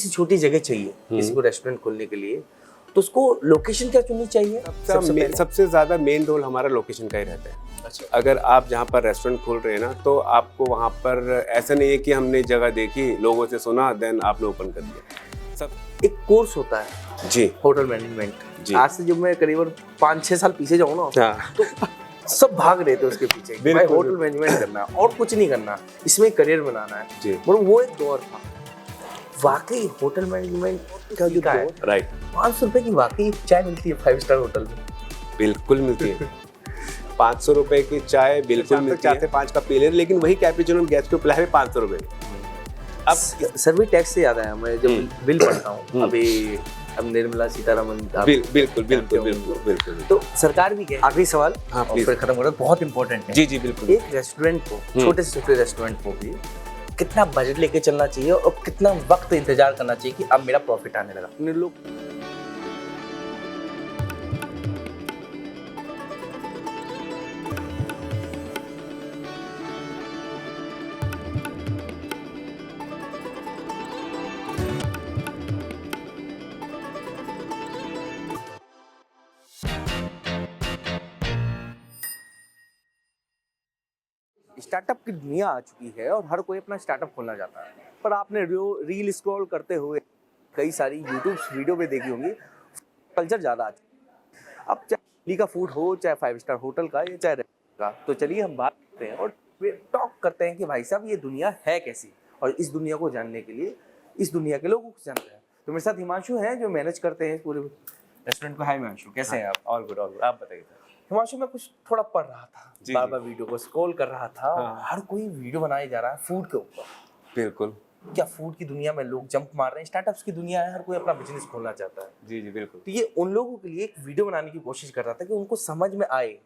सी छोटी जगह चाहिए किसी को रेस्टोरेंट खोलने के लिए, तो उसको लोकेशन क्या चुननी चाहिए? सबसे ज़्यादा मेन रोल हमारा लोकेशन का ही रहता है। अच्छा। अगर आप जहाँ पर रेस्टोरेंट खोल रहे हैं ना, तो आपको वहाँ पर ऐसा नहीं है कि हमने जगह देखी, लोगों से सुना, देन आपने ओपन कर दिया। सब एक कोर्स होता है जी, होटल मैनेजमेंट। जी। आज से जब मैं करीबन 5-6 साल पीछे जाऊँ ना, हाँ। तो सब भाग रहे थे उसके पीछे कि भाई होटल मैनेजमेंट करना है और कुछ नहीं करना, इसमें करियर बनाना है। जी। मतलब वो एक दौर था वाकई होटल मैनेजमेंट का जो दौर, राइट। 500 रुपए की वाकई चाय मिलती है 5 स्टार होटल में। बिल्कुल मिलती है। 500 रुपए की चाय बिल्कुल मिलती है। 5 का पी ले, लेकिन वही कैपुचिनो गेस्ट को पिला है 500 रुपए। अब सर्विस टैक्स से याद आया, मैं जब बिल पढ़ता हूँ अभी, अब निर्मला सीतारमण बिल्कुल। तो सरकार भी कहे, आखिरी सवाल और फिर खत्म करो, बहुत इंपॉर्टेंट है। जी बिल्कुल। एक रेस्टोरेंट को, छोटे से छोटे रेस्टोरेंट को भी कितना बजट लेके चलना चाहिए और कितना वक्त इंतजार करना चाहिए कि अब मेरा प्रॉफिट आने लगा? लोग स्टार्टअप की दुनिया आ चुकी है और हर कोई अपना स्टार्टअप खोलना चाहता है, पर आपने रील स्क्रॉल करते हुए कई सारी यूट्यूब वीडियो में देखी होंगी, कल्चर ज़्यादा आ चुका है। अब चाहे दिल्ली का फूड हो, चाहे 5 स्टार होटल का या चाहे रेस्टोरेंट का, तो चलिए हम बात करते हैं और टॉक करते हैं कि भाई साहब ये दुनिया है कैसी, और इस दुनिया को जानने के लिए इस दुनिया के लोगों को जानते हैं। तो मेरे साथ हिमांशु हैं जो मैनेज करते हैं पूरे रेस्टोरेंट को। हाय हिमांशु, कैसे हैं आप? ऑल गुड, आप बताइए। हिमांशु, मैं कुछ थोड़ा पढ़ रहा था, बार-बार वीडियो को स्क्रॉल कर रहा था। हर कोई वीडियो बनाए जा रहा है फूड के ऊपर। बिल्कुल। क्या फूड की दुनिया में लोग जंप मार रहे हैं? स्टार्टअप्स की दुनिया है, हर कोई अपना बिजनेस खोलना चाहता है। जी बिल्कुल। तो ये उन लोगों के लिए एक वीडियो बनाने की कोशिश कर रहा था कि उनको समझ में आए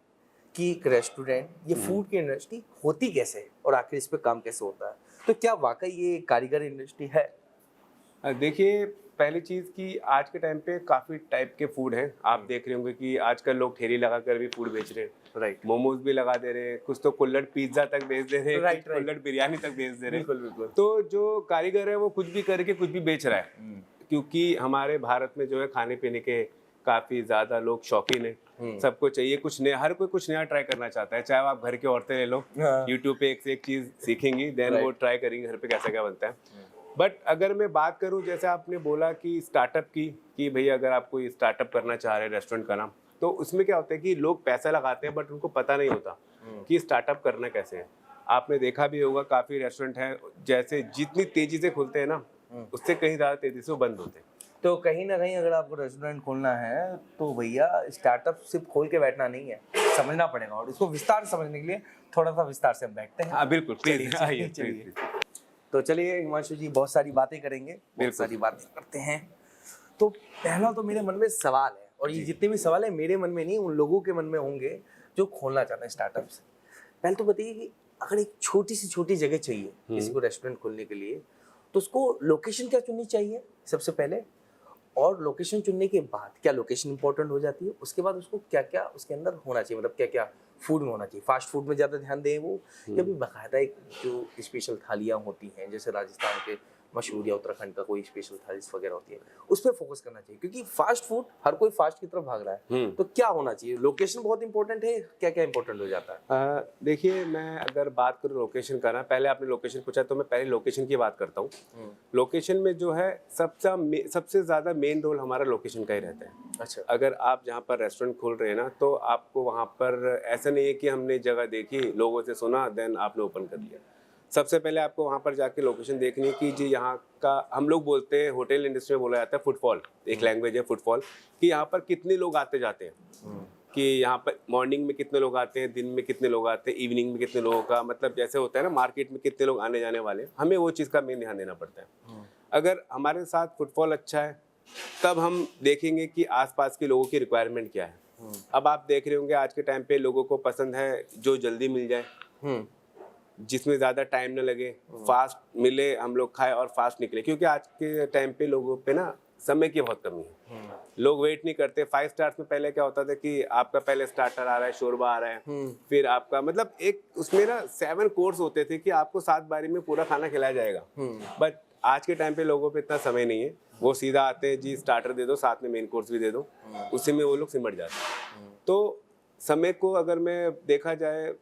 कि एक रेस्टोरेंट, ये फूड की इंडस्ट्री होती कैसे है और आखिर इस पे काम कैसे होता है। तो क्या वाकई ये कारीगर इंडस्ट्री है? देखिए, पहली चीज़ कि आज के टाइम पे काफ़ी टाइप के फूड हैं। आप देख रहे होंगे कि आजकल लोग ठेली लगा कर भी फूड बेच रहे हैं। राइट। मोमोज भी लगा दे रहे हैं, कुछ तो कुल्हड़ पिज्ज़ा तक बेच दे रहे हैं, राइट, कुछ कुल्हड़ बिरयानी तक बेच दे रहे हैं। बिल्कुल। तो जो कारीगर है वो कुछ भी करके कुछ भी बेच रहा है, क्योंकि हमारे भारत में जो है खाने पीने के काफ़ी ज़्यादा लोग शौकीन हैं। सबको चाहिए कुछ नया, हर कोई कुछ नया ट्राई करना चाहता है। चाहे आप घर की औरतें ले लो, यूट्यूब पे एक से एक चीज़ सीखेंगी, देन वो ट्राई करेंगी घर पे कैसा क्या बनता है। बट अगर मैं बात करूं, जैसे आपने बोला कि स्टार्टअप की, कि भैया अगर आप कोई स्टार्टअप करना चाह रहे हैं रेस्टोरेंट का नाम, तो उसमें क्या होता है कि लोग पैसा लगाते हैं बट उनको पता नहीं होता कि स्टार्टअप करना कैसे है। आपने देखा भी होगा काफ़ी रेस्टोरेंट हैं, जैसे जितनी तेज़ी से खुलते हैं ना, उससे कहीं ज़्यादा तेज़ी से वो बंद होते हैं। तो कहीं ना कहीं अगर आपको रेस्टोरेंट खोलना है तो भैया स्टार्टअप सिर्फ खोल के बैठना नहीं है, समझना पड़ेगा, और इसको विस्तार से समझने के लिए थोड़ा सा विस्तार से हम बैठते हैं। हाँ बिल्कुल, चलिए। तो चलिए हिमांशु जी, बहुत सारी बातें करेंगे, बहुत सारी बातें करते हैं। तो पहला तो मेरे मन में सवाल है, और ये जितने भी सवाल है मेरे मन में नहीं, उन लोगों के मन में होंगे जो खोलना चाहते हैं स्टार्टअप से। पहले तो बताइए कि अगर एक छोटी सी छोटी जगह चाहिए किसी को रेस्टोरेंट खोलने के लिए, तो उसको लोकेशन क्या चुननी चाहिए सबसे पहले, और लोकेशन चुनने के बाद क्या लोकेशन इंपॉर्टेंट हो जाती है, उसके बाद उसको क्या क्या उसके अंदर होना चाहिए, मतलब क्या क्या फूड में होना चाहिए। फास्ट फूड में ज़्यादा ध्यान दें वो, या भी बाकायदा एक जो स्पेशल थालियाँ होती हैं, जैसे राजस्थान के मशहूर या उत्तराखंड का कोई स्पेशल थाली वगैरह होती है, उस पर फोकस करना चाहिए, क्योंकि फास्ट फूड हर कोई फास्ट की तरफ भाग रहा है। तो क्या होना चाहिए? लोकेशन बहुत इंपॉर्टेंट है, क्या क्या इंपॉर्टेंट हो जाता है? देखिए, मैं अगर बात करूँ लोकेशन का ना, पहले आपने लोकेशन पूछा तो मैं पहले लोकेशन की बात करता हूँ। लोकेशन में जो है सबसे ज़्यादा मेन रोल हमारा लोकेशन का ही रहता है। अच्छा। अगर आप जहाँ पर रेस्टोरेंट खोल रहे हैं ना, तो आपको वहाँ पर ऐसा नहीं है कि हमने जगह देखी, लोगों से सुना, देन आपने ओपन कर दिया। सबसे पहले आपको वहाँ पर जाके लोकेशन देखनी है कि जी यहाँ का, हम लोग बोलते हैं होटल इंडस्ट्री में बोला जाता है फुटफॉल, एक लैंग्वेज है फुटफॉल, कि यहाँ पर कितने लोग आते जाते हैं, कि यहाँ पर मॉर्निंग में कितने लोग आते हैं, दिन में कितने लोग आते हैं, इवनिंग में कितने लोगों का, मतलब जैसे होता है ना मार्केट में कितने लोग आने जाने वाले हैं, हमें वो चीज़ का मेन ध्यान देना पड़ता है। अगर हमारे साथ फुटफॉल अच्छा है, तब हम देखेंगे कि आसपास के लोगों की रिक्वायरमेंट क्या है। अब आप देख रहे होंगे आज के टाइम पे लोगों को पसंद है जो जल्दी मिल जाए, जिसमें ज़्यादा टाइम ना लगे, फास्ट मिले, हम लोग खाए और फास्ट निकले, क्योंकि आज के टाइम पे लोगों पे ना समय की बहुत कमी है। लोग वेट नहीं करते। 5 स्टार्स में पहले क्या होता था कि आपका पहले स्टार्टर आ रहा है, शोरबा आ रहा है, फिर आपका मतलब एक उसमें ना 7 कोर्स होते थे कि आपको 7 बारी में पूरा खाना खिलाया जाएगा। बट आज के टाइम पे लोगों पे इतना समय नहीं है, वो सीधा आते हैं जी स्टार्टर दे दो साथ में मेन कोर्स भी दे दो, उसी में वो लोग सिमट जाते हैं। तो समय को अगर मैं देखा जाए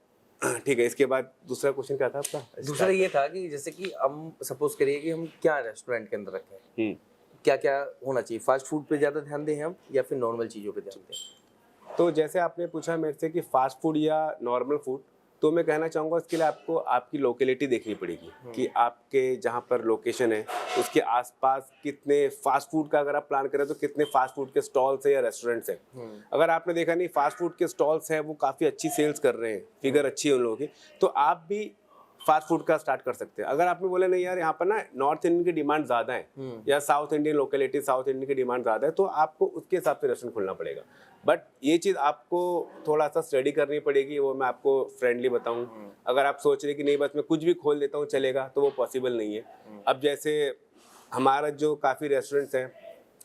ठीक है, इसके बाद दूसरा क्वेश्चन क्या था आपका? दूसरा ये था कि जैसे कि हम सपोज करिए कि हम क्या रेस्टोरेंट के अंदर रखें, हम्म, क्या क्या होना चाहिए, फास्ट फूड पे ज़्यादा ध्यान दें हम या फिर नॉर्मल चीज़ों पे ध्यान दें? तो जैसे आपने पूछा मेरे से कि फास्ट फूड या नॉर्मल फूड, तो मैं कहना चाहूँगा इसके लिए आपको आपकी लोकेलिटी देखनी पड़ेगी कि आपके जहाँ पर लोकेशन है उसके आसपास कितने फास्ट फूड का अगर आप प्लान करें तो कितने फास्ट फूड के स्टॉल्स है या रेस्टोरेंट्स है। अगर आपने देखा नहीं फास्ट फूड के स्टॉल्स है वो काफ़ी अच्छी सेल्स कर रहे हैं, फिगर अच्छी है उन लोगों की, तो आप भी फास्ट फूड का स्टार्ट कर सकते हैं। अगर आपने बोला नहीं यार यहाँ पर ना नॉर्थ इंडियन की डिमांड ज़्यादा है या south Indian locality south Indian की डिमांड ज़्यादा है, तो आपको उसके हिसाब से रेस्टोरेंट खोलना पड़ेगा। बट ये चीज़ आपको थोड़ा सा स्टडी करनी पड़ेगी, वो मैं आपको फ्रेंडली बताऊं। अगर आप सोच रहे कि नहीं बस मैं कुछ भी खोल देता हूँ चलेगा, तो वो पॉसिबल नहीं है। अब जैसे हमारा जो काफ़ी रेस्टोरेंट्स हैं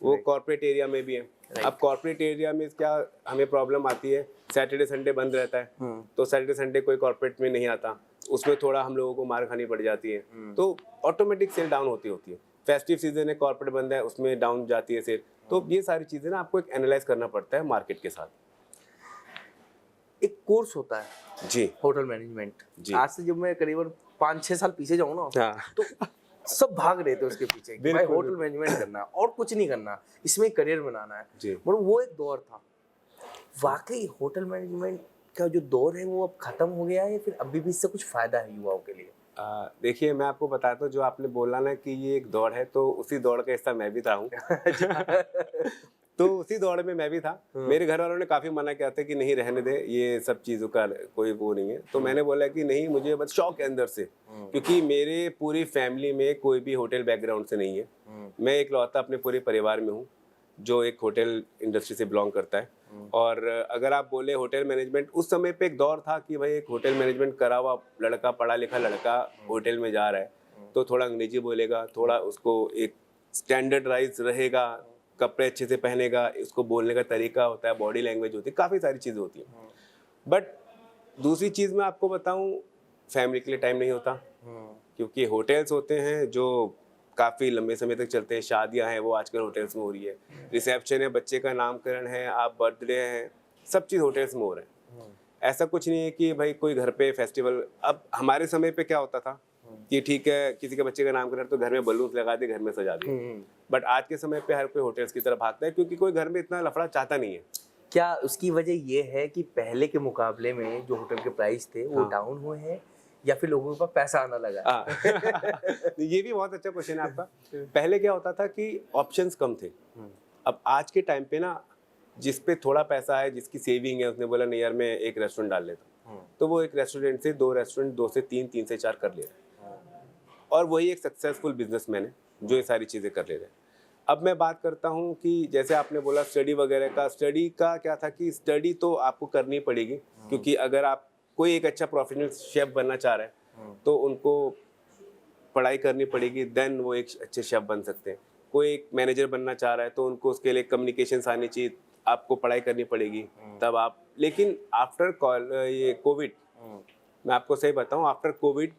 वो कॉर्पोरेट एरिया में भी है। अब कॉर्पोरेट एरिया में क्या हमें प्रॉब्लम आती है, सैटरडे संडे बंद रहता है, तो सैटरडे संडे कोई कॉर्पोरेट में नहीं आता, उसमें थोड़ा हम लोगों को मार खानी पड़ जाती है, तो ऑटोमेटिक सेल डाउन होती है। फेस्टिव सीजन है, कॉर्पोरेट बंद है, उसमें डाउन जाती है सेल। तो ये सारी चीज़ें ना आपको एक एनालाइज करना पड़ता है मार्केट के साथ। एक कोर्स होता है जी होटल मैनेजमेंट, जी। आज से जब मैं करीबन 5-6 साल पीछे जाऊँ ना, हाँ तो सब भाग रहे थे उसके पीछे कि भाई बिल्कुल, होटल मैनेजमेंट करना है और कुछ नहीं करना, इसमें करियर बनाना है। जी। मतलब वो एक दौर था। वाकई होटल मैनेजमेंट का जो दौर है वो अब खत्म हो गया है या फिर अभी भी इससे कुछ फायदा है युवाओं के लिए? देखिए मैं आपको बताता हूँ, जो आपने बोला ना कि ये एक दौड़ है, तो उसी दौड़ का हिस्सा मैं भी था हूँ। तो उसी दौड़ में मैं भी था। मेरे घर वालों ने काफ़ी मना किया था कि नहीं रहने दे, ये सब चीज़ों का कोई वो नहीं है। तो मैंने बोला कि नहीं, मुझे बस शौक है अंदर से, क्योंकि मेरे पूरी फैमिली में कोई भी होटल बैकग्राउंड से नहीं है। मैं इकलौता अपने पूरे परिवार में हूँ जो एक होटल इंडस्ट्री से बिलोंग करता है। और अगर आप बोले होटल मैनेजमेंट, उस समय पे एक दौर था कि भाई एक होटल मैनेजमेंट करा हुआ लड़का, पढ़ा लिखा लड़का होटल में जा रहा है, तो थोड़ा अंग्रेजी बोलेगा, थोड़ा उसको एक स्टैंडर्डाइज रहेगा, कपड़े अच्छे से पहनेगा, उसको बोलने का तरीका होता है, बॉडी लैंग्वेज होती है, काफ़ी सारी चीज़ें होती हैं। बट दूसरी चीज़ मैं आपको बताऊं, फैमिली के लिए टाइम नहीं होता, क्योंकि होटल्स होते हैं जो काफ़ी लंबे समय तक चलते हैं। शादियां हैं वो आजकल होटल्स में हो रही है, रिसेप्शन है, बच्चे का नामकरण है, आप बर्थडे है, सब चीज़ होटल्स में हो रहा है। ऐसा कुछ नहीं है कि भाई कोई घर पे फेस्टिवल। अब हमारे समय पे क्या होता था कि ठीक है किसी के बच्चे का नामकरण तो घर में बलून लगा दिए, घर में सजा दिए। बट आज के समय पे हर कोई होटल्स की तरफ भागता है, क्योंकि कोई घर में इतना लफड़ा चाहता नहीं है। क्या उसकी वजह ये है कि पहले के मुकाबले में जो होटल के प्राइस थे वो डाउन हुए हैं या फिर लोगों के पास पैसा आना लगा है? ये भी बहुत अच्छा क्वेश्चन है आपका। पहले क्या होता था कि ऑप्शंस कम थे। अब आज के टाइम पे ना, जिस पे थोड़ा पैसा है, जिसकी सेविंग है, उसने बोला नहीं यार मैं एक रेस्टोरेंट डाल लेता हूँ, तो वो एक रेस्टोरेंट से 2 रेस्टोरेंट, 2 से 3, 3 से 4 कर ले रहा है, और वही एक सक्सेसफुल बिजनेसमैन है जो ये सारी चीज़ें कर ले रहे हैं। अब मैं बात करता हूँ कि जैसे आपने बोला स्टडी वगैरह का, स्टडी का क्या था कि स्टडी तो आपको करनी पड़ेगी, क्योंकि अगर आप कोई एक अच्छा प्रोफेशनल शेफ बनना चाह रहे हैं तो उनको पढ़ाई करनी पड़ेगी, देन वो एक अच्छे शेफ बन सकते हैं। कोई एक मैनेजर बनना चाह रहा है तो उनको उसके लिए कम्युनिकेशंस आनी चाहिए, आपको पढ़ाई करनी पड़ेगी तब आप। लेकिन आफ्टर ये कोविड, मैं आपको सही बताऊं, आफ्टर कोविड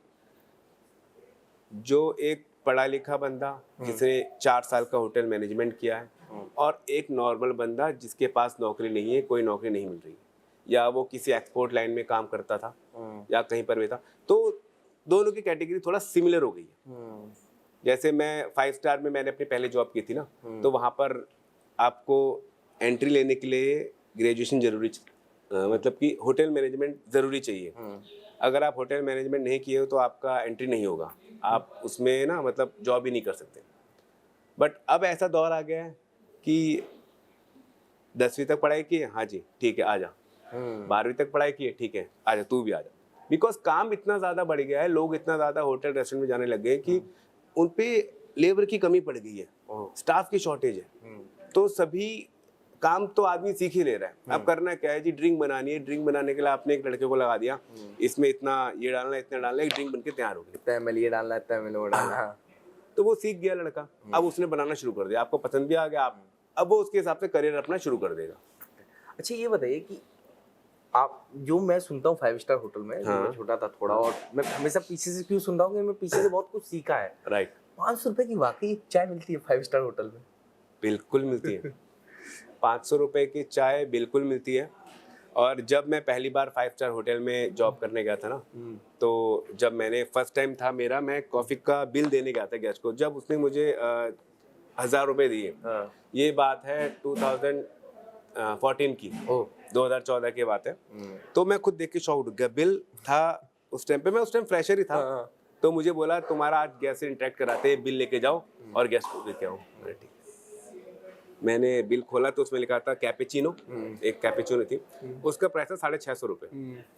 जो एक पढ़ा लिखा बंदा जिसने 4 साल का होटल मैनेजमेंट किया है और एक नॉर्मल बंदा जिसके पास नौकरी नहीं है, कोई नौकरी नहीं मिल रही, या वो किसी एक्सपोर्ट लाइन में काम करता था या कहीं पर भी था, तो दोनों की कैटेगरी थोड़ा सिमिलर हो गई है। जैसे मैं 5 स्टार में मैंने अपनी पहले जॉब की थी ना, तो वहाँ पर आपको एंट्री लेने के लिए ग्रेजुएशन जरूरी, मतलब कि होटल मैनेजमेंट ज़रूरी चाहिए। अगर आप होटल मैनेजमेंट नहीं किए हो तो आपका एंट्री नहीं होगा, आप उसमें ना मतलब जॉब ही नहीं कर सकते। बट अब ऐसा दौर आ गया है कि 10वीं तक पढ़ाई की है, हाँ जी ठीक है आ जा, 12वीं तक पढ़ाई की है, ठीक है आ जा, तू भी आ जा। बिकॉज काम इतना ज़्यादा बढ़ गया है, लोग इतना ज़्यादा होटल रेस्टोरेंट में जाने लग गए कि उन पे लेबर की कमी पड़ गई है, स्टाफ की शॉर्टेज है, तो सभी काम तो आदमी सीख ही ले रहा है। अब करना क्या है जी, ड्रिंक बनानी है, ड्रिंक बनाने के लिए आपने एक लड़के को लगा दिया, इसमें इतना ये डालना, इतना डालना, एक ड्रिंक बनके तैयार हो गई, इतना ml ये डालना है, इतना ml वो डालना है। तो वो सीख गया लड़का, अब उसने बनाना शुरू कर दिया, आपको पसंद भी आ गया, आप अब वो उसके हिसाब से करियर अपना शुरू कर देगा। अच्छा ये बताइए कि आप, जो मैं सुनता हूँ 5 स्टार होटल में, जब मैं छोटा था थोड़ा, और मैं हमेशा पीछे से क्यों सुन रहा हूँ कि मैं पीछे से बहुत कुछ सीखा है। राइट। ₹500 की वाकई चाय मिलती है 5 स्टार होटल में? बिल्कुल मिलती है। 500 रुपए की चाय बिल्कुल मिलती है। और जब मैं पहली बार 5 स्टार होटल में जॉब करने गया था ना, तो जब मैंने फर्स्ट टाइम था मेरा, मैं कॉफ़ी का बिल देने गया था गेस्ट को, जब उसने मुझे 1000 रुपए दिए। हाँ। ये बात है 2014 की, ओह! 2014 की बात है। तो मैं खुद देख के शॉक्ड हो गया। बिल था उस टाइम पे, मैं उस टाइम फ्रेशर ही था। हाँ, हाँ। तो मुझे बोला तुम्हारा आज गैस से इंटरेक्ट कराते हैं, बिल लेके जाओ और गैस को लेके आओ। मैंने ठीक है। मैंने बिल खोला तो उसमें लिखा था कैपेचिनो, एक कैपेचिनो थी, उसका प्राइस था 650 रुपए।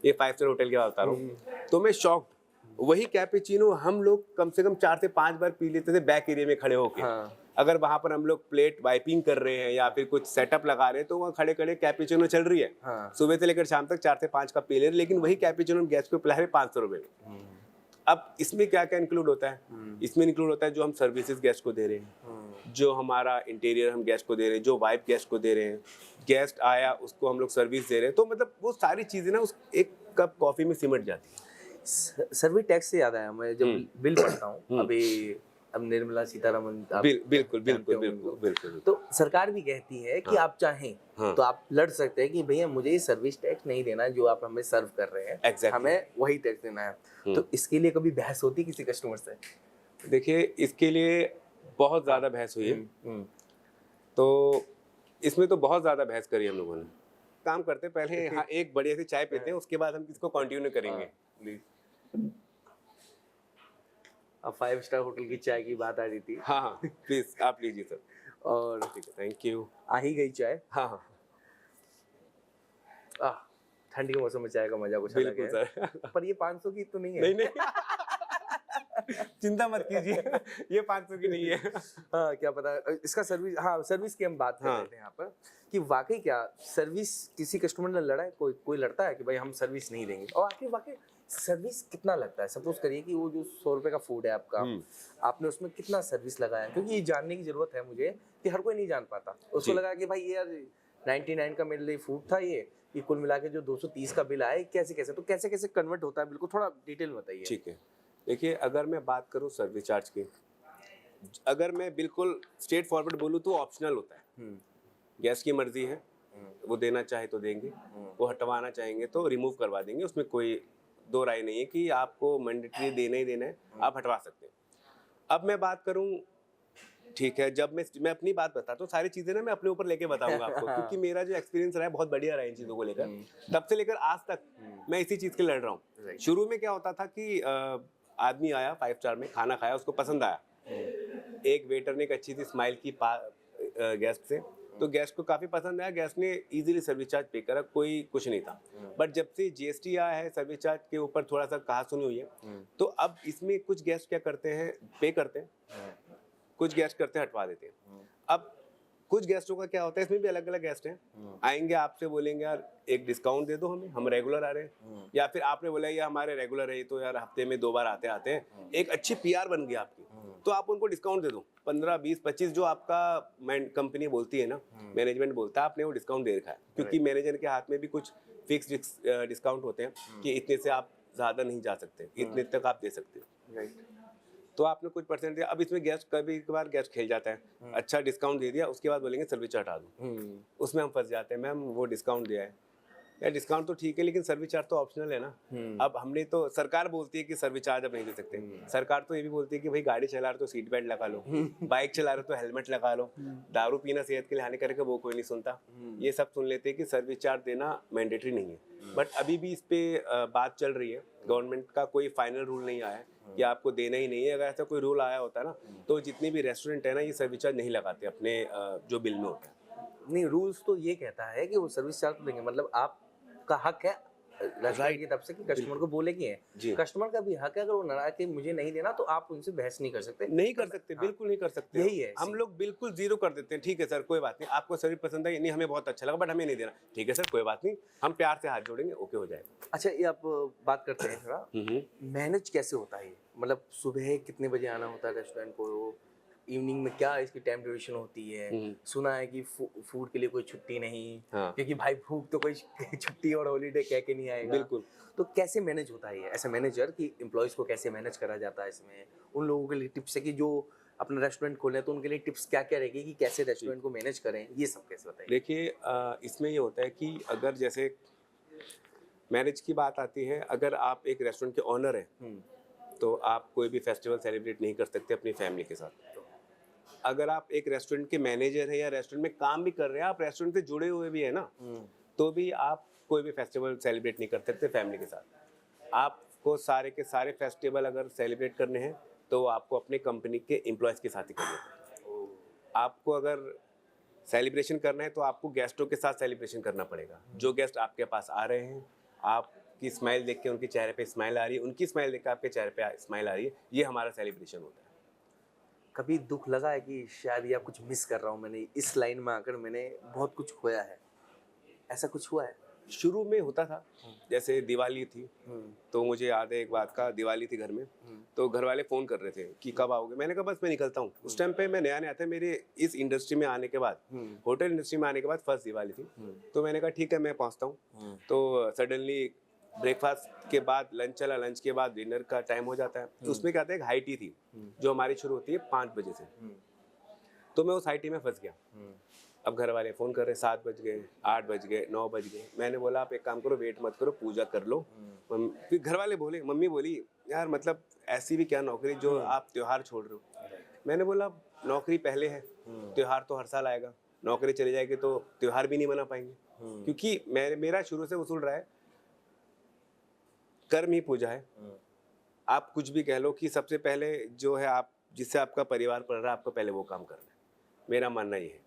ये 5 स्टार होटल की बात बता रहा हूँ। तो मैं शॉक्ड। वही कैपेचिनो हम लोग कम से कम 4 से 5 बार पी लेते थे बैक एरिया में खड़े होके। हाँ। अगर वहां पर हम लोग प्लेट वाइपिंग कर रहे हैं या फिर कुछ सेटअप लगा रहे हैं, तो वहाँ खड़े खड़े कैपेचिनो चल रही है। हाँ। सुबह से लेकर शाम तक 4 से 5 कप पी ले रहे, लेकिन वही कैपेचिनो गैस पे पिला रहे 500 रुपए में। अब इसमें क्या क्या इंक्लूड होता है? इसमें इंक्लूड होता है जो हम सर्विसेज गेस्ट को दे रहे हैं, जो हमारा इंटीरियर हम गेस्ट को दे रहे हैं, जो वाइब गेस्ट को दे रहे हैं, गेस्ट आया उसको हम लोग सर्विस दे रहे हैं। तो मतलब वो सारी चीजें ना उस एक कप कॉफी में सिमट जाती है। सर्विस टैक्स से याद आया, मैं जब बिल पढ़ता हूँ अभी, अब निर्मला सीतारमण आप बिल्कुल जानते बिल्कुल होंगे बिल्कुल उनको। बिल्कुल। तो सरकार भी कहती है कि आप चाहें हाँ। तो आप लड़ सकते हैं कि भैया मुझे ये सर्विस टैक्स नहीं देना है जो आप हमें सर्व कर रहे हैं। Exactly. हमें वही टैक्स देना है। तो इसके लिए कभी बहस होती है किसी कस्टमर से? देखिए, इसके लिए बहुत ज्यादा बहस हुई है। तो इसमें तो बहुत ज्यादा बहस करी हम लोगों ने। काम करते पहले यहाँ एक बढ़िया सी चाय पीते हैं, उसके बाद हम इसको कंटिन्यू करेंगे। अब 5 स्टार होटल की चाय की बात आ रही थी हाँ हाँ, प्लीज आप लीजिए सर। और ठीक है, थैंक यू। आ ही गई चाय। हाँ हाँ आह, ठंडी के मौसम में चाय का मजा कुछ अलग बिल्कुल है। सर। पर ये 500 की तो नहीं है। नहीं नहीं, चिंता मत कीजिए, ये 500 की नहीं है। हाँ, क्या पता इसका सर्विस, हाँ सर्विस की हम बात कर रहे थे यहाँ पर कि वाकई क्या सर्विस किसी कस्टमर ने लड़ा है? कोई लड़ता है कि भाई हम सर्विस नहीं देंगे? और आखिर वाकई सर्विस कितना लगता है? सपोज करिए कि वो जो 100 रुपए का फूड है आपका, आपने उसमें कितना सर्विस लगाया? क्योंकि ये जानने की जरूरत है मुझे कि हर कोई नहीं जान पाता। उसको लगा कि भाई ये यार 99 का मेरे लिए फूड था, ये कुल मिला के जो 230 का बिल आया, कैसे कैसे, तो कैसे कैसे कन्वर्ट होता है? बिल्कुल थोड़ा डिटेल में बताइए। ठीक है, देखिए अगर मैं बात करूँ सर्विस चार्ज की, अगर मैं बिल्कुल स्ट्रेट फॉरवर्ड बोलूँ तो ऑप्शनल होता है। गेस्ट की मर्जी है, वो देना चाहे तो देंगे, वो हटवाना चाहेंगे तो रिमूव करवा देंगे। उसमें कोई दो राय नहीं है कि आपको मैंडेटरी देना ही देना है, आप हटवा सकते हैं। अब मैं बात करूं, ठीक है, जब मैं अपनी बात बताता हूँ, सारी चीजें ना मैं अपने ऊपर लेके बताऊंगा आपको, क्योंकि मेरा जो एक्सपीरियंस रहा है बहुत बढ़िया रहा है इन चीजों को लेकर। तब से लेकर आज तक मैं इसी चीज के लड़ रहा हूँ। शुरू में क्या होता था कि आदमी आया 5 स्टार में, खाना खाया, उसको पसंद आया, एक वेटर ने एक अच्छी सी स्माइल की गेस्ट से, तो गेस्ट को काफी पसंद आया, गेस्ट ने इजीली सर्विस चार्ज पे करा, कोई कुछ नहीं था। बट जब से जीएसटी आया है, सर्विस चार्ज के ऊपर थोड़ा सा कहा सुनी हुई है, तो अब इसमें कुछ गेस्ट क्या करते हैं, पे करते हैं, कुछ गेस्ट करते हैं हटवा देते हैं। अब कुछ गेस्टों का क्या होता है, इसमें भी अलग अलग गेस्ट हैं, आएंगे आपसे बोलेंगे यार एक डिस्काउंट दे दो हमें, हम रेगुलर आ रहे हैं, या फिर आपने बोला ये हमारे रेगुलर है तो यार हफ्ते में 2 बार आते हैं, एक अच्छी पीआर बन गई आपकी, तो आप उनको डिस्काउंट दे दो 15, 20, 25 जो आपका कंपनी बोलती है ना, मैनेजमेंट बोलता है, आपने वो डिस्काउंट दे रखा है, क्योंकि मैनेजर के हाथ में भी कुछ फिक्स डिस्काउंट होते हैं कि इतने से आप ज्यादा नहीं जा सकते, इतने तक आप दे सकते हो, तो आपने कुछ परसेंट दिया। अब इसमें गेस्ट कभी कभार गेस्ट खेल जाता है, अच्छा डिस्काउंट दे दिया, उसके बाद बोलेंगे सर्विस चार्ज हटा दो, उसमें हम फंस जाते हैं, मैम वो डिस्काउंट दिया है यार, डिस्काउंट तो ठीक है लेकिन सर्विस चार्ज तो ऑप्शनल है ना। अब हमने तो, सरकार बोलती है कि सर्विस चार्ज अब नहीं दे सकते, सरकार तो ये भी बोलती है कि भाई गाड़ी चला रहे तो सीट बेल्ट लगा लो, बाइक चला रहे तो हेलमेट लगा लो, दारू पीना सेहत के लिए हानिकारक है वो कोई नहीं सुनता, ये सब सुन लेते हैं कि सर्विस चार्ज देना मैंडेटरी नहीं है। बट अभी भी इस पे बात चल रही है, गवर्नमेंट का कोई फाइनल रूल नहीं आया है कि आपको देना ही नहीं है। अगर ऐसा कोई रूल आया होता ना, तो जितने भी रेस्टोरेंट है ना, ये सर्विस चार्ज नहीं लगाते अपने जो बिल में होता है। नहीं, रूल्स तो ये कहता है कि वो सर्विस चार्ज तो देंगे, मतलब आपका हक है रेस्टोरेंट की तरफ से कि कस्टमर को बोले कि है, कस्टमर का भी हक है, अगर वो नाराज कि मुझे नहीं देना, तो आप उनसे बहस नहीं कर सकते, नहीं कर सकते, बिल्कुल नहीं कर सकते, यही है। हम लोग बिल्कुल जीरो कर देते हैं, ठीक है सर कोई बात नहीं, आपको सर्विस पसंद है नहीं, हमें बहुत अच्छा लगा बट हमें नहीं देना, ठीक है सर कोई बात नहीं, हम प्यार से हाथ जोड़ेंगे, ओके हो जाएगा। अच्छा, ये आप बात करते हैं थोड़ा मैनेज कैसे होता है ये, मतलब सुबह कितने बजे आना होता है रेस्टोरेंट को, इवनिंग में क्या इसकी टाइम ड्यूरेशन होती है, सुना है कि फूड के लिए कोई छुट्टी नहीं, हाँ। क्योंकि भाई भूख तो कोई छुट्टी और हॉलीडे कह के नहीं आएगा। बिल्कुल। तो कैसे मैनेज होता है ये ऐसे मैनेजर कि एम्प्लॉयज को कैसे मैनेज करा जाता है इसमें? उन लोगों के लिए टिप्स है कि जो अपना रेस्टोरेंट खोले तो उनके लिए टिप्स क्या क्या रहेगी कि कैसे रेस्टोरेंट को मैनेज करें, ये सब कैसे बताइए? देखिए इसमें ये होता है कि अगर जैसे मैरिज की बात आती है, अगर आप एक रेस्टोरेंट के ऑनर हैं तो आप कोई भी फेस्टिवल सेलिब्रेट नहीं कर सकते अपनी फैमिली के साथ। अगर आप एक रेस्टोरेंट के मैनेजर हैं या रेस्टोरेंट में काम भी कर रहे हैं, आप रेस्टोरेंट से जुड़े हुए भी है ना, तो भी आप कोई भी फेस्टिवल सेलिब्रेट नहीं कर सकते फैमिली के साथ। आपको सारे के सारे फेस्टिवल अगर सेलिब्रेट करने हैं तो आपको अपने कंपनी के एम्प्लॉयज़ के साथ ही करने हैं। आपको अगर सेलिब्रेशन करना है तो आपको गेस्टों के साथ सेलिब्रेशन करना पड़ेगा। जो गेस्ट आपके पास आ रहे हैं, आपकी स्माइल देख के उनके चेहरे पे स्माइल आ रही है, उनकी स्माइल देख के आपके चेहरे पे स्माइल आ रही है, ये हमारा सेलिब्रेशन होता है। कभी दुख लगा है कि शायद या कुछ मिस कर रहा हूँ मैंने इस लाइन में आकर, मैंने बहुत कुछ खोया है, ऐसा कुछ हुआ है? शुरू में होता था, जैसे दिवाली थी तो मुझे याद है एक बात का, दिवाली थी घर में, तो घर वाले फ़ोन कर रहे थे कि कब आओगे। मैंने कहा बस मैं निकलता हूँ। उस टाइम पे मैं नया नया था, मेरे इस इंडस्ट्री में आने के बाद, होटल इंडस्ट्री में आने के बाद फर्स्ट दिवाली थी। तो मैंने कहा ठीक है मैं पहुँचता हूँ। तो सडनली ब्रेकफास्ट के बाद लंच चला, लंच के बाद डिनर का टाइम हो जाता है। उसमें क्या था, एक हाई टी थी जो हमारी शुरू होती है 5 बजे से। तो मैं उस हाई टी में फंस गया। अब घर वाले फ़ोन कर रहे, 7 बज गए, 8 बज गए, 9 बज गए। मैंने बोला आप एक काम करो, वेट मत करो, पूजा कर लो। फिर घर वाले बोले, मम्मी बोली यार मतलब ऐसी भी क्या नौकरी जो आप त्योहार छोड़ रहे हो। मैंने बोला नौकरी पहले है, त्योहार तो हर साल आएगा, नौकरी चली जाएगी तो त्योहार भी नहीं मना पाएंगे। क्योंकि मेरा शुरू से उसूल रहा है, कर्म ही पूजा है। आप कुछ भी कह लो कि सबसे पहले जो है, आप जिससे आपका परिवार पल रहा है, आपको पहले वो काम करना है। मेरा मानना ये है।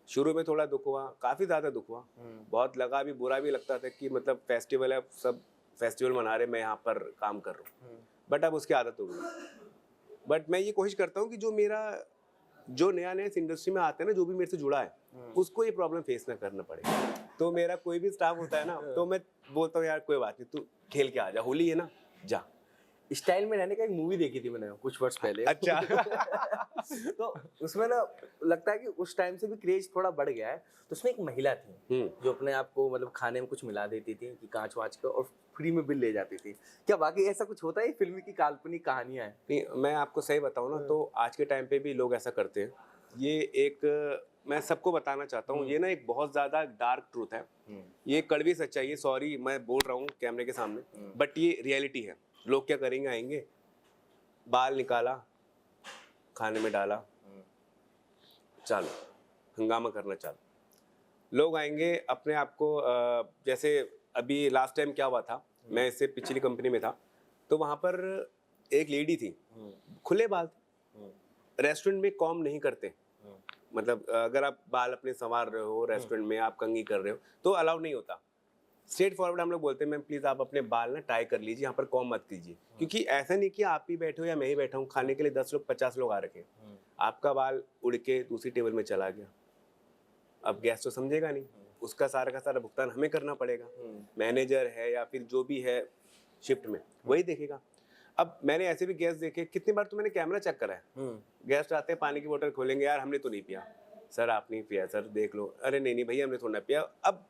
शुरू में थोड़ा दुख हुआ, काफ़ी ज़्यादा दुख हुआ, बहुत लगा भी, बुरा भी लगता था कि मतलब फेस्टिवल है, सब फेस्टिवल मना रहे, मैं यहाँ पर काम कर रहा हूँ। बट अब उसकी आदत हो गई। बट मैं ये कोशिश करता हूँ कि जो नया नया इस इंडस्ट्री में आता है ना, जो भी मेरे से जुड़ा है, उसको ये प्रॉब्लम फेस ना करना पड़े। तो मेरा कोई भी स्टाफ होता है ना, तो मैं बोलता हूँ यार कोई बात नहीं, तू खेल के आ जा, होली है ना, जा। स्टाइल में रहने का एक मूवी देखी थी मैंने कुछ वर्ष पहले। अच्छा। तो उसमें ना लगता है कि उस टाइम से भी क्रेज थोड़ा बढ़ गया है। तो उसमें एक महिला थी जो अपने आप को मतलब खाने में कुछ मिला देती थी कि कांच वाच का, और फ्री में बिल ले जाती थी। क्या वाकई ऐसा कुछ होता है? फिल्मी की काल्पनिक कहानियां हैं? नहीं, मैं आपको सही बताऊँ ना, तो आज के टाइम पे भी लोग ऐसा करते हैं। ये एक मैं सबको बताना चाहता हूँ, ये ना एक बहुत ज़्यादा डार्क ट्रूथ है। ये कड़वी सच्चाई है, सॉरी मैं बोल रहा हूँ कैमरे के सामने, बट ये रियलिटी है। लोग क्या करेंगे, आएंगे, बाल निकाला, खाने में डाला, चालू हंगामा करना चालू। लोग आएंगे अपने आप को जैसे अभी लास्ट टाइम क्या हुआ था, मैं इससे पिछली कंपनी में था, तो वहाँ पर एक लेडी थी, खुले बाल थे। रेस्टोरेंट में कॉम नहीं करते, मतलब अगर आप बाल अपने संवार रहे हो रेस्टोरेंट में, आप कंघी कर रहे हो तो अलाउ नहीं होता। स्ट्रेट फॉरवर्ड हम लोग बोलते हैं मैम प्लीज़ आप अपने बाल ना टाई कर लीजिए, यहाँ पर कॉम मत कीजिए। क्योंकि ऐसा नहीं कि आप ही बैठे हो या मैं ही बैठा हूँ, खाने के लिए 10 लोग 50 लोग आ रखे हैं, आपका बाल उड़ के दूसरी टेबल में चला गया, अब गेस्ट तो समझेगा नहीं, उसका सारा का सारा भुगतान हमें करना पड़ेगा। मैनेजर है या फिर जो भी है शिफ्ट में, वही देखेगा। अब मैंने ऐसे भी गेस्ट देखे, कितनी बार तो मैंने कैमरा चेक करा है। गेस्ट आते हैं, पानी की बोतल खोलेंगे, यार हमने तो नहीं पिया, सर आप नहीं पिया, सर देख लो, अरे नहीं नहीं भैया हमने थोड़ा पिया। अब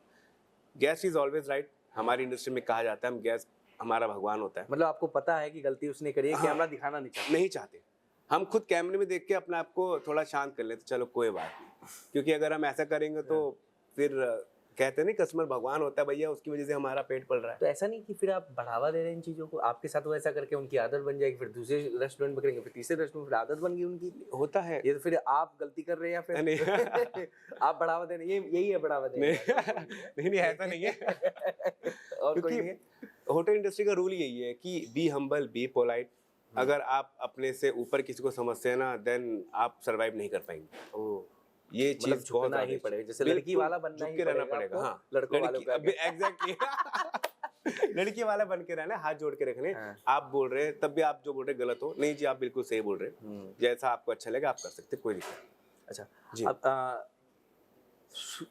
गेस्ट इज ऑलवेज राइट, हमारी इंडस्ट्री में कहा जाता है हम गेस्ट हमारा भगवान होता है। मतलब आपको पता है कि गलती उसने करी है, कैमरा दिखाना नहीं चाहते। हम खुद कैमरे में देख के अपने आप को थोड़ा शांत कर लेते, चलो कोई बात नहीं। क्योंकि अगर हम ऐसा करेंगे तो फिर कहते हैं नहीं कस्टमर भगवान होता है भैया, उसकी वजह से हमारा पेट पल रहा है। तो ऐसा नहीं कि फिर आप बढ़ावा दे रहे हैं इन चीज़ों को, आपके साथ वो ऐसा करके उनकी आदत बन जाएगी, फिर दूसरे रेस्टोरेंट में करेंगे, फिर तीसरे रेस्टोरेंट में, फिर आदत बन गई उनकी। होता है ये तो फिर आप गलती कर रहे हैं या फिर नहीं। आप बढ़ावा दे रहे हैं, यही है बढ़ावा देने नहीं ऐसा नहीं है। और कोई नहीं क्योंकि है? होटल इंडस्ट्री का रूल यही है कि बी हम्बल, बी पोलाइट। अगर आप अपने से ऊपर किसी को समझते हैं ना, देन आप सरवाइव नहीं कर पाएंगे। ओह, ये मतलब चीज बहुत झुकना ही पड़ेगा, जैसे लड़की वाला बनना ही रहना पड़ेगा पड़ेगा। आपको, हाँ, लड़कों वालों का एग्जैक्टली। लड़की वाला बन के रहना, हाथ जोड़ के रखने। हाँ। आप बोल रहे हैं तब भी आप जो बोल रहे हैं गलत हो, नहीं जी आप बिल्कुल सही बोल रहे हैं, जैसा आपको अच्छा लगे आप कर सकते, कोई दिक्कत नहीं। अच्छा जी। अब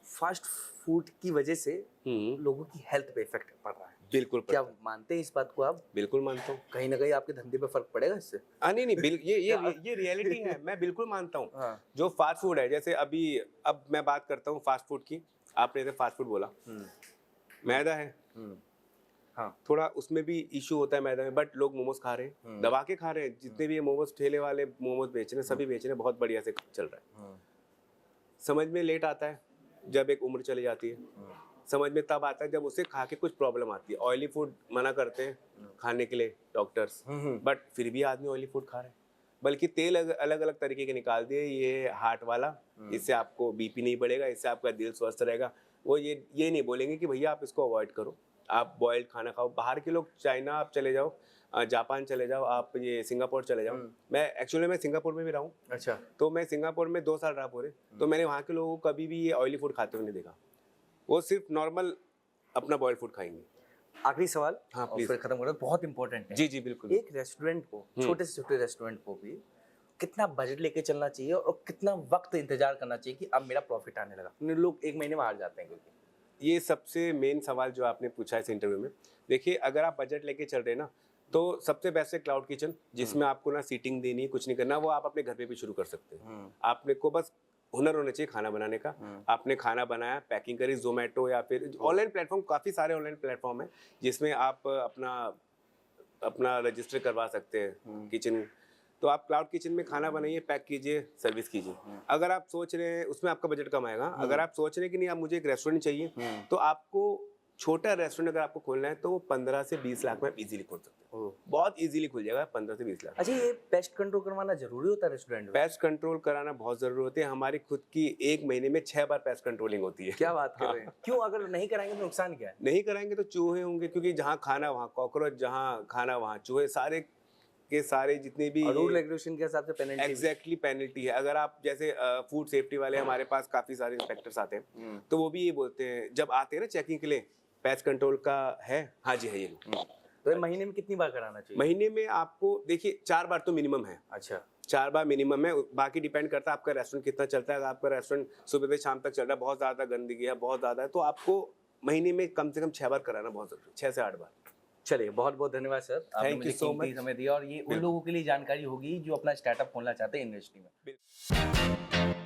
फास्ट फूड की वजह से लोगों की हेल्थ पे इफेक्ट पड़ रहा है, बिल्कुल क्या पड़ता है। मानते हैं इस बात को आप? बिल्कुल मानता हूँ। कहीं ना कहीं आपके धंधे पे फर्क पड़ेगा इससे? नहीं नहीं ये रियलिटी है, मैं बिल्कुल मानता हूँ। हाँ। जो फास्ट फूड है, जैसे अभी अब मैं बात करता हूँ फास्ट फूड की, आपने जैसे फास्ट फूड बोला, मैदा है, हाँ। थोड़ा उसमें भी इशू होता है मैदा में, बट लोग मोमोज खा रहे हैं, दबा के खा रहे हैं। जितने भी ये मोमोज ठेले वाले मोमोज बेच रहे हैं, सभी बेच रहे हैं, बहुत बढ़िया से चल रहा है। समझ में लेट आता है जब एक उम्र चली जाती है, समझ में तब आता है जब उसे खा के कुछ प्रॉब्लम आती है। ऑयली फूड मना करते हैं खाने के लिए डॉक्टर्स, बट फिर भी आदमी ऑयली फूड खा रहा है। बल्कि तेल अलग अलग तरीके के निकाल दिए, ये हार्ट वाला, इससे आपको बीपी नहीं बढ़ेगा, इससे आपका दिल स्वस्थ रहेगा। वो ये नहीं बोलेंगे कि भैया आप इसको अवॉइड करो, आप बॉइल्ड खाना खाओ। बाहर के लोग, चाइना आप चले जाओ, जापान चले जाओ, आप ये सिंगापुर चले जाओ। मैं सिंगापुर में भी रहा हूँ। अच्छा। तो मैं सिंगापुर में 2 साल रहा पूरे, तो मैंने वहाँ के लोगों को कभी भी ये ऑयली फूड खाते हुए नहीं देखा। वो सिर्फ नॉर्मल अपना बॉइल्ड फूड खाएंगे। आखिरी सवाल, हाँ, और please। फिर खत्म करो, बहुत इंपॉर्टेंट है। जी जी बिल्कुल। एक रेस्टोरेंट को, छोटे से छोटे रेस्टोरेंट को भी कितना बजट लेके चलना चाहिए और कितना वक्त इंतजार करना चाहिए कि अब मेरा प्रॉफिट आने लगा? लोग 1 महीने में हार जाते हैं क्योंकि। ये सबसे मेन सवाल जो आपने पूछा है इस इंटरव्यू में। देखिए, अगर आप बजट लेके चल रहे हैं ना, तो सबसे बेस्ट है क्लाउड किचन, जिसमें आपको ना सीटिंग देनी, कुछ नहीं करना। वो आप अपने घर पे भी शुरू कर सकते हैं। आपने को बस हुनर होना चाहिए खाना बनाने का। आपने खाना बनाया, पैकिंग करी, जोमेटो या फिर ऑनलाइन प्लेटफॉर्म, काफ़ी सारे ऑनलाइन प्लेटफॉर्म है जिसमें आप अपना रजिस्टर करवा सकते हैं किचन। तो आप क्लाउड किचन में खाना बनाइए, पैक कीजिए, सर्विस कीजिए। अगर आप सोच रहे हैं, उसमें आपका बजट कम आएगा। अगर आप सोच रहे हैं कि नहीं, आप मुझे एक रेस्टोरेंट चाहिए, तो आपको छोटा रेस्टोरेंट अगर आपको खोलना है, तो वो 15 से 20 लाख में इजीली खोल सकते हैं। बहुत इजीली खुल जाएगा 15 से 20 लाख। अच्छा, ये पेस्ट कंट्रोल करवाना जरूरी होता है रेस्टोरेंट में? पेस्ट कंट्रोल कराना बहुत जरूरी होती है। हमारी खुद की 1 महीने में 6 बार पेस्ट कंट्रोलिंग होती है। क्या बात कर रहे हैं? क्यों? अगर नहीं कराएंगे तो नुकसान क्या है? नहीं कराएंगे तो चूहे होंगे, क्योंकि जहाँ खाना वहाँ कॉकरोच, जहाँ खाना वहाँ चूहे, सारे के सारे जितने भी रूल रेगुलेशन के हिसाब से पेनल्टी? एग्जैक्टली पेनल्टी है। अगर आप जैसे फूड सेफ्टी वाले, हमारे पास काफी सारे इंस्पेक्टर्स आते हैं, तो वो भी ये बोलते हैं जब आते हैं ना चेकिंग के लिए, पेस्ट कंट्रोल का है, हाँ जी है ये। तो ये महीने में कितनी बार कराना चाहिए? महीने में आपको देखिए 4 बार तो मिनिमम है। अच्छा। 4 बार मिनिमम है, बाकी डिपेंड करता है आपका रेस्टोरेंट कितना चलता है। अगर आपका रेस्टोरेंट सुबह से शाम तक चल रहा है, बहुत ज्यादा गंदगी है, बहुत ज्यादा है, तो आपको महीने में कम से कम 6 बार कराना बहुत जरूरी है, 6 से 8 बार। चलिए, बहुत बहुत धन्यवाद सर, आपने Thank you मुझे so कीमती much। समय दिया, और ये उन लोगों के लिए जानकारी होगी जो अपना स्टार्टअप खोलना चाहते हैं इंडस्ट्री में।